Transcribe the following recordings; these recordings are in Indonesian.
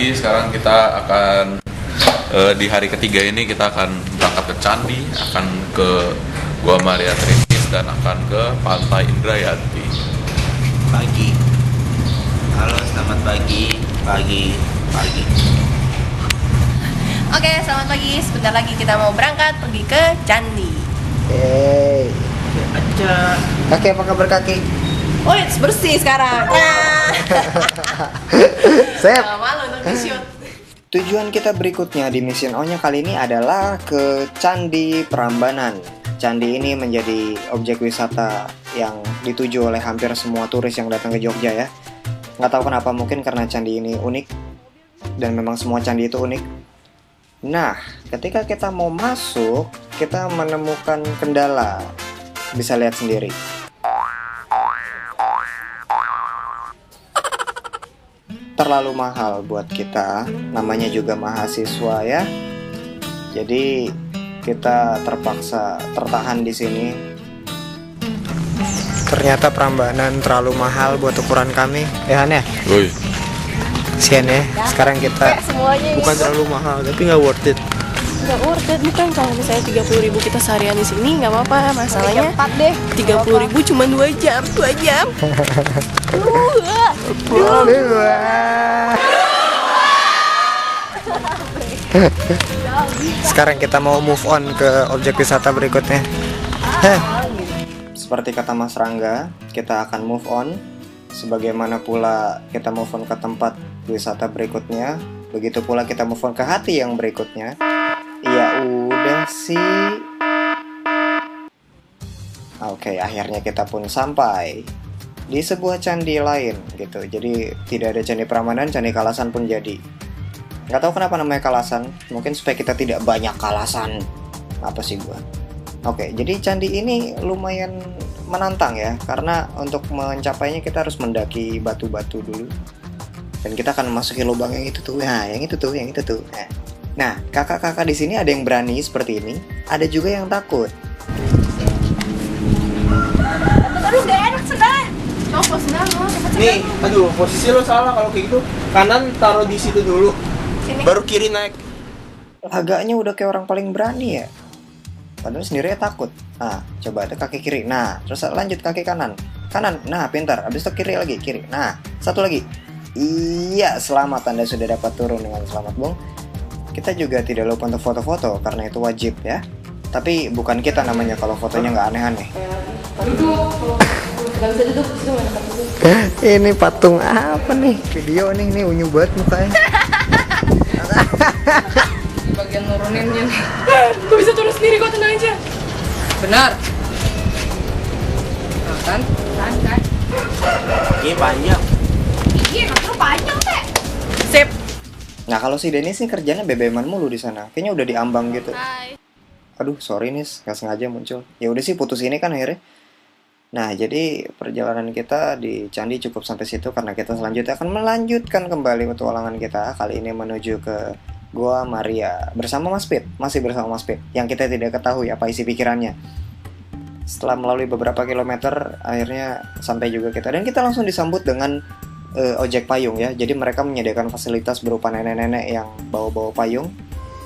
pagi. Sekarang kita akan di hari ketiga ini kita akan berangkat ke Candi, akan ke Gua Maria Tritis dan akan ke Pantai Indrayati. Pagi. Halo, selamat pagi. Pagi. Oke, selamat pagi. Sebentar lagi kita mau berangkat pergi ke Candi. Hey, Aja. kaki apa kabar kaki? Oh, bersih sekarang. Sep. Malu untuk di-shoot. Tujuan kita berikutnya di Mission O-nya kali ini adalah ke Candi Prambanan. Candi ini menjadi objek wisata yang dituju oleh hampir semua turis yang datang ke Jogja ya. Nggak tahu kenapa, mungkin karena candi ini unik. Dan memang semua candi itu unik. Nah, ketika kita mau masuk, kita menemukan kendala. Bisa lihat sendiri. Terlalu mahal buat kita, namanya juga mahasiswa ya. Jadi kita terpaksa tertahan di sini. Ternyata Prambanan terlalu mahal buat ukuran kami. Han ya? Woi. Sian ya. Sekarang kita Semuanya bukan terlalu mahal, tapi nggak worth it. Nggak worth it, bukan kalau misalnya 30.000 kita seharian di sini nggak apa-apa, masalahnya 4 deh. 30.000 cuma 2 jam. Sekarang kita mau move on ke objek wisata berikutnya. Seperti kata Mas Rangga, kita akan move on. Sebagaimana pula kita move on ke tempat wisata berikutnya, begitu pula kita move on ke hati yang berikutnya. Ya udah sih. Oke, akhirnya kita pun sampai di sebuah candi lain gitu. Jadi tidak ada candi Prambanan, candi Kalasan pun jadi. Nggak tahu kenapa namanya Kalasan. Mungkin supaya kita tidak banyak kalasan. Apa sih gua? Oke, jadi candi ini lumayan menantang ya, karena untuk mencapainya kita harus mendaki batu-batu dulu. Dan kita akan masuki lubang yang itu tuh. Nah, yang itu tuh. Nah, kakak-kakak di sini ada yang berani seperti ini, ada juga yang takut. Aduh, gak enak sendal. Coba sendal lo. Nih, aduh, posisi lo salah kalau kayak gitu. Kanan taruh di situ dulu. Sini. Baru kiri naik. Lagaknya udah kayak orang paling berani ya. Padahal sendirinya takut. Nah, coba ada kaki kiri. Nah, terus lanjut kaki kanan. Kanan. Nah, pintar. Habis itu kiri lagi, kiri. Nah, satu lagi. Iya, selamat, Anda sudah dapat turun dengan selamat, Bung. Kita juga tidak lupa untuk foto-foto karena itu wajib ya. Tapi bukan kita namanya kalau fotonya nggak aneh-aneh. Ini patung apa nih? Video nih unyu banget mukanya. Bagian nuruninnya nih. Gue bisa turun sendiri kok, tenang aja. Benar. Nah, kan? Ini panjang. Iya, terus panjang teh. Sip. Nah, kalau si Dennis nih kerjanya bebeman mulu di sana. Kayaknya udah diambang gitu. Hai. Aduh, sorry nis, nggak sengaja muncul. Ya udah sih, putus ini kan akhirnya. Nah, jadi perjalanan kita di Candi cukup sampai situ karena kita selanjutnya akan melanjutkan kembali petualangan kita. Kali ini menuju ke Gua Maria bersama Mas Pit, masih bersama Mas Pit, yang kita tidak ketahui apa isi pikirannya. Setelah melalui beberapa kilometer, akhirnya sampai juga kita, dan kita langsung disambut dengan ojek payung ya. Jadi mereka menyediakan fasilitas berupa nenek-nenek yang bawa-bawa payung.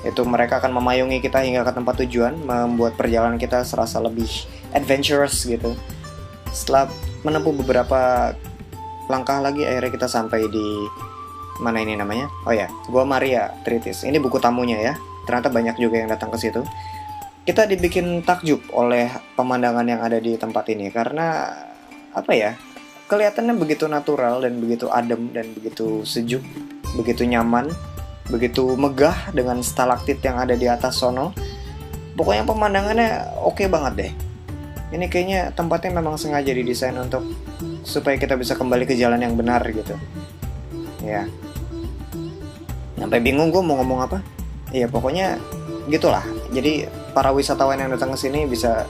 Itu mereka akan memayungi kita hingga ke tempat tujuan, membuat perjalanan kita serasa lebih adventurous gitu. Setelah menempuh beberapa langkah lagi, akhirnya kita sampai di mana ini namanya? Oh ya, Gua Maria Tritis. Ini buku tamunya ya. Ternyata banyak juga yang datang ke situ. Kita dibikin takjub oleh pemandangan yang ada di tempat ini karena apa ya? Kelihatannya begitu natural dan begitu adem dan begitu sejuk, begitu nyaman, begitu megah dengan stalaktit yang ada di atas sono. Pokoknya pemandangannya oke banget deh. Ini kayaknya tempatnya memang sengaja didesain untuk supaya kita bisa kembali ke jalan yang benar gitu. Ya. Sampai bingung gue mau ngomong apa. Iya, pokoknya gitulah. Jadi para wisatawan yang datang ke sini bisa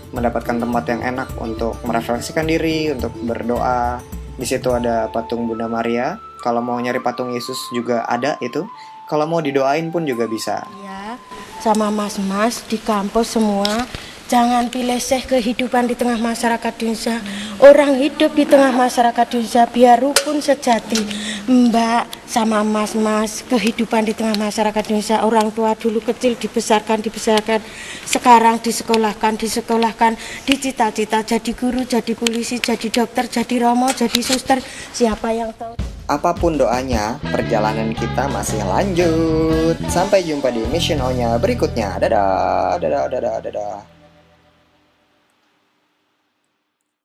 mendapatkan tempat yang enak untuk merefleksikan diri, untuk berdoa. Di situ ada patung Bunda Maria. Kalau mau nyari patung Yesus juga ada itu. Kalau mau didoain pun juga bisa. Ya, sama mas-mas di kampus semua Jangan pilih kehidupan di tengah masyarakat Indonesia. Orang hidup di tengah masyarakat Indonesia biar rukun sejati. Mbak sama mas-mas, kehidupan di tengah masyarakat Indonesia. Orang tua dulu kecil dibesarkan. Sekarang disekolahkan. Dicita-cita jadi guru, jadi polisi, jadi dokter, jadi romo, jadi suster. Siapa yang tahu? Apapun doanya, perjalanan kita masih lanjut. Sampai jumpa di Mission O-nya berikutnya. Dadah.